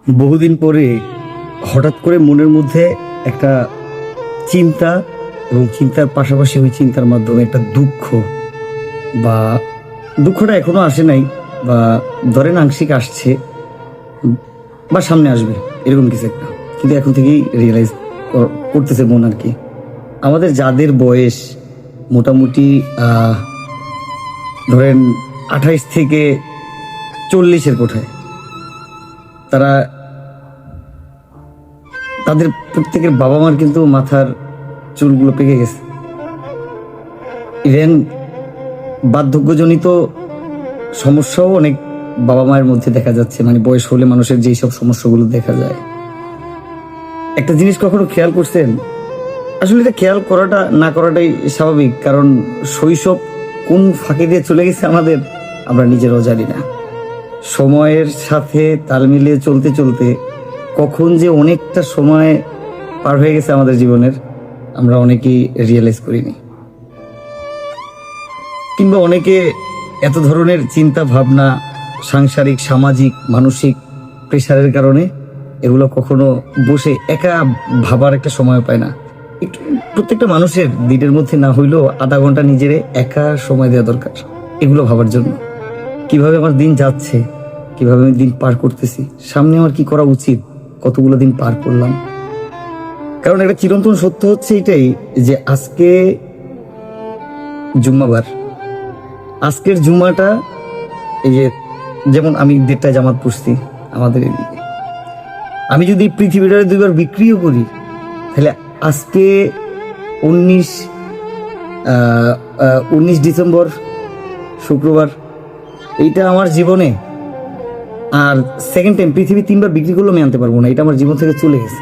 বহুদিন পরে হঠাৎ করে মনের মধ্যে একটা চিন্তা এবং চিন্তার পাশাপাশি ওই চিন্তার মাধ্যমে একটা দুঃখ বা দুঃখটা এখনো আসে নাই বা ধরেন আংশিক আসছে বা সামনে আসবে এরকম কিছু একটা, কিন্তু এখন থেকেই রিয়েলাইজ করতেছে মন আর কি। আমাদের যাদের বয়স মোটামুটি ধরেন 28 থেকে 40-এর কোঠায়, তারা তাদের প্রত্যেকের বাবা মার কিন্তু মাথার চুলগুলো পেকে গেছে। ইভেন বার্ধক্যজনিত সমস্যাও অনেক বাবা মায়ের মধ্যে দেখা যাচ্ছে, মানে বয়স হলে মানুষের যেই সব সমস্যাগুলো দেখা যায়। একটা জিনিস কখনো খেয়াল করছেন? আসলে এটা খেয়াল করাটা না করাটাই স্বাভাবিক, কারণ শৈশব কোন ফাঁকে দিয়ে চলে গেছে আমাদের আমরা নিজেরাও জানি না। সময়ের সাথে তাল মিলিয়ে চলতে চলতে কখন যে অনেকটা সময় পার হয়ে গেছে আমাদের জীবনের, আমরা অনেকেই রিয়েলাইজ করিনি। কিংবা অনেকে এত ধরনের চিন্তা ভাবনা, সাংসারিক, সামাজিক, মানসিক প্রেশারের কারণে এগুলো কখনো বসে একা ভাবার একটা সময় পায় না। একটু প্রত্যেকটা মানুষের দিনের মধ্যে না হইলেও আধা ঘন্টা নিজের একা সময় দেওয়া দরকার এগুলো ভাবার জন্য। কিভাবে আমার দিন যাচ্ছে, কিভাবে আমি দিন পার করতেছি, সামনে আমার কি করা উচিত, কতগুলো দিন পার করলাম। কারণ একটা চিরন্তন সত্য হচ্ছে এটাই যে আজকে জুম্মাবার, আজকের জুম্মাটা, এই যে যেমন আমি 1:30টায় জামাত পড়ছি আমাদের এদিকে, আমি যদি পৃথিবীটারে 2বার বিক্রিও করি তাহলে আজকে 19 ডিসেম্বর শুক্রবার, এইটা আমার জীবনে আর সেকেন্ড টাইম পৃথিবী 3বার বিক্রি করলেও আমি আনতে পারবো না। এটা আমার জীবন থেকে চলে গেছে,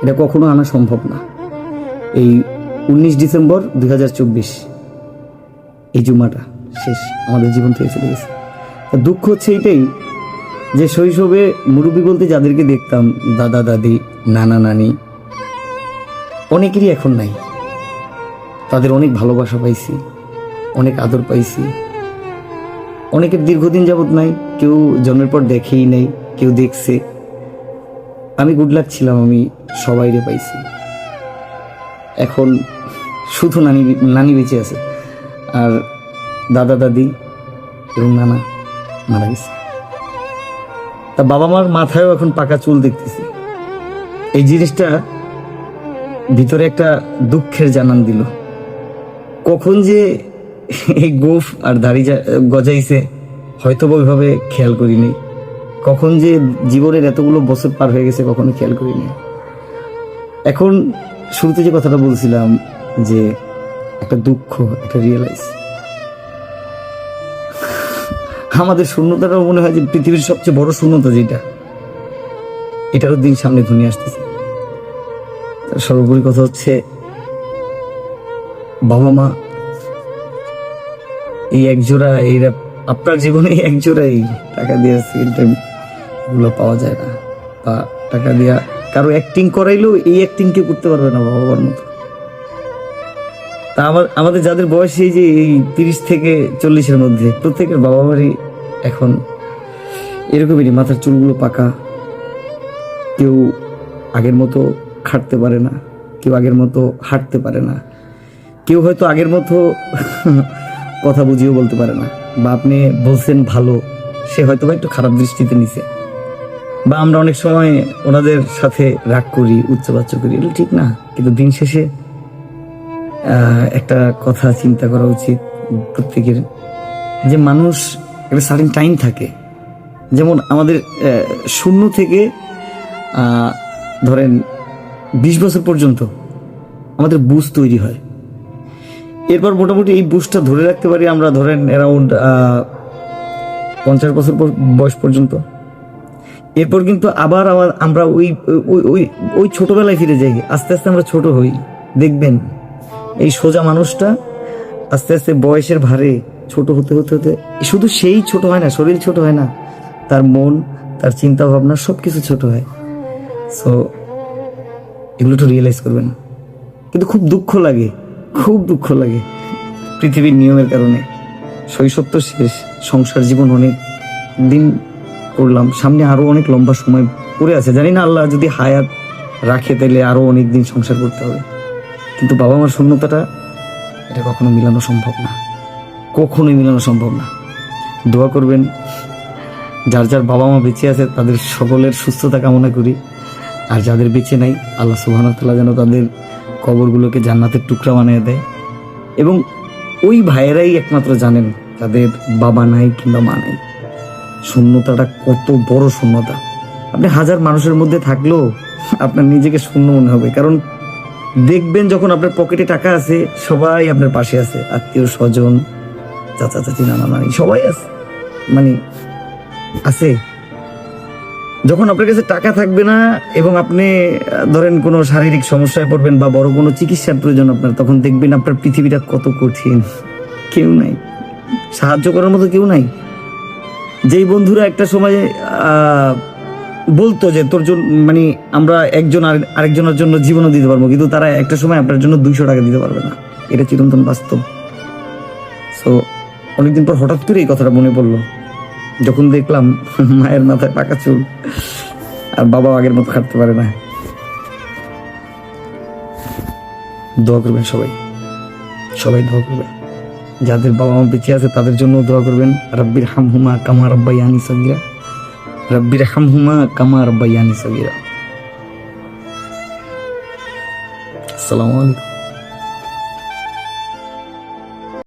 এটা কখনো আনা সম্ভব না। এই 19 ডিসেম্বর 2024 এই জুমাটা শেষ, আমাদের জীবন থেকে চলে গেছে। দুঃখ হচ্ছে এইটাই যে শৈশবে মুরব্বী বলতে যাদেরকে দেখতাম, দাদা দাদি, নানা নানি, অনেকেরই এখন নাই। তাদের অনেক ভালোবাসা পাইছি, অনেক আদর পাইছি। অনেকের দীর্ঘদিন যাবত নাই, কেউ জন্মের পর দেখেই নাই, কেউ দেখছে। আমি গুড লাক ছিলাম, আমি সবাইরে পাইছি। এখন শুধু নানি বেঁচে আছে, আর দাদা দাদি এবং নানা মারা গেছে। তা বাবা মার মাথায়ও এখন পাকা চুল দেখতেছি। এই জিনিসটা ভিতরে একটা দুঃখের জানান দিল। কখন যে এই গোফ আর দাড়ি গজাইছে হয়তো ওইভাবে খেয়াল করিনি। কখন যে জীবনের এতগুলো বছর পার হয়ে গেছে কখনো খেয়াল করিনি। এখন শুরুতে যে কথাটা বলছিলাম যে একটা দুঃখ, একটা রিয়েলাইজ, আমাদের শূন্যতাটাও মনে হয় যে পৃথিবীর সবচেয়ে বড় শূন্যতা যেটা, এটারও দিন সামনে ঘনিয়ে আসতেছে। সর্বোপরি কথা হচ্ছে বাবা মা এই একজোড়া, এইরা আপনার জীবনে একজোড়াই টাকা দিয়ে সেকেন্ড টাইম এগুলো পাওয়া যায় না। বা টাকা দিয়া কারো অ্যাক্টিং করাইলেও এই অ্যাক্টিং কেউ করতে পারবে না বাবা মার মতো। তা আমাদের যাদের বয়স এই যে এই 30 থেকে 40-এর মধ্যে, প্রত্যেকের বাবা মারই এখন এরকমই, মাথার চুলগুলো পাকা। কেউ আগের মতো খাটতে পারে না, কেউ আগের মতো হাঁটতে পারে না, কেউ হয়তো আগের মতো কথা বুঝিয়েও বলতে পারে না। বা আপনি বলছেন ভালো, সে হয়তো বা একটু খারাপ দৃষ্টিতে নিছে। বা আমরা অনেক সময় ওনাদের সাথে রাগ করি, উচ্চবাচ্য করি, এগুলো ঠিক না। কিন্তু দিন শেষে একটা কথা চিন্তা করা উচিত প্রত্যেকের, যে মানুষ একটা সার্টেন টাইম থাকে। যেমন আমাদের 0 থেকে ধরেন 20 বছর পর্যন্ত আমাদের বুঝ তৈরি হয়। এরপর মোটামুটি এই বুঝটা ধরে রাখতে পারি আমরা ধরেন অ্যারাউন্ড 50 বছর বয়স পর্যন্ত। এরপর কিন্তু আবার আমরা ওই ছোটবেলায় ফিরে যাই, আস্তে আস্তে আমরা ছোট হই। দেখবেন এই সোজা মানুষটা আস্তে আস্তে বয়সের ভারে ছোট হতে হতে হতে শুধু সেই ছোট হয় না, শরীর ছোট হয় না, তার মন, তার চিন্তা ভাবনা সবকিছু ছোট হয়। সো এগুলো তো রিয়েলাইজ করবেন। কিন্তু খুব দুঃখ লাগে, খুব দুঃখ লাগে পৃথিবীর নিয়মের কারণে। শৈশব তো শেষ, সংসার জীবন অনেক দিন করলাম, সামনে আরো অনেক লম্বা সময় পড়ে আছে, জানি না আল্লাহ যদি হায়াত রাখে তাহলে আরো অনেক দিন সংসার করতে হবে, কিন্তু বাবা মার শূন্যতাটা এটা কখনো মিলানো সম্ভব না, কখনোই মিলানো সম্ভব না। দোয়া করবেন, যার যার বাবা মা বেঁচে আছে তাদের সকলের সুস্থতা কামনা করি, আর যাদের বেঁচে নাই আল্লাহ সুবহানাহু ওয়া তাআলা যেন তাদের কবরগুলোকে জান্নাতের টুকরা বানিয়ে দেয়। এবং ওই ভাইয়েরাই একমাত্র জানেন তাদের বাবা নাই কিংবা মা নাই, শূন্যতাটা কত বড় শূন্যতা। আপনি হাজার মানুষের মধ্যে থাকলেও আপনার নিজেকে শূন্য মনে হবে, কারণ দেখবেন যখন আপনার পকেটে টাকা আছে সবাই আপনার পাশে আছে, আত্মীয় স্বজন, চাচা চাচি, নানা নানি সবাই আছে, মানে আছে। যখন আপনার কাছে টাকা থাকবে না এবং আপনি ধরেন কোনো শারীরিক সমস্যায় পড়বেন বা বড় কোনো চিকিৎসার প্রয়োজন আপনার, তখন দেখবেন আপনার পৃথিবীটা কত কঠিন, কেউ নাই, সাহায্য করার মতো কেউ নাই। যেই বন্ধুরা একটা সময় বলতো যে তোর জন্য, মানে আমরা একজন আরেকজনের জন্য জীবনও দিতে পারবো, কিন্তু তারা একটা সময় আপনার জন্য 200 টাকা দিতে পারবে না, এটা চিরন্তন বাস্তব। সো অনেকদিন পর হঠাৎ করে এই কথাটা মনে পড়লো যখন দেখলাম মায়ের মাথায় পাকা চুল আর বাবা আগের মতো খাটতে পারে না। দোয়া করবেন সবাই, সবাই দোয়া করবেন, যাদের বাবা মা বেঁচে আছে তাদের জন্য দোয়া করবেন। রাব্বির হামহুমা কামা রাব্বায়ানি সগীরা, রাব্বির হামহুমা কামা রাব্বায়ানি সগীরা। আসসালামু আলাইকুম।